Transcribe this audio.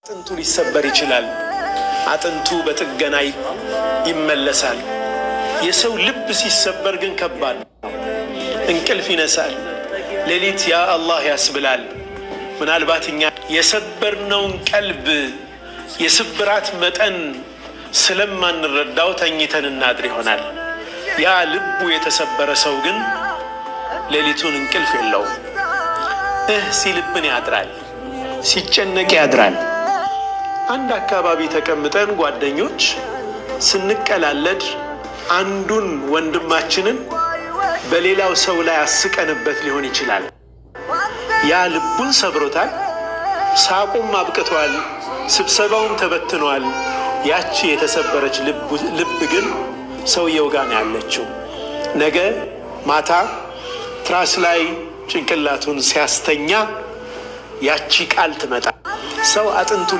አጥንቱ ሊሰበር ይችላል። አጥንቱ በጥገና ይመለሳል። የሰው ልብ ሲሰበር ግን ከባድ ነው። እንቅልፍ ይነሳል። ሌሊት ያ አላህ ያስብላል። ምናልባት እኛ የሰበርነውን ቀልብ የስብራት መጠን ስለማንረዳው ተኝተን እናድር ይሆናል። ያ ልቡ የተሰበረ ሰው ግን ሌሊቱን እንቅልፍ የለውም። ሲልብን ያድራል፣ ሲጨነቅ ያድራል። አንድ አካባቢ ተቀምጠን ጓደኞች ስንቀላለድ አንዱን ወንድማችንን በሌላው ሰው ላይ አስቀንበት ሊሆን ይችላል። ያ ልቡን ሰብሮታል። ሳቁም አብቅቷል። ስብሰባውም ተበትኗል። ያቺ የተሰበረች ልብ ግን ሰውየው ጋር ነው ያለችው። ነገ ማታ ትራስ ላይ ጭንቅላቱን ሲያስተኛ ያቺ ቃል ትመጣ። ሰው አጥንቱ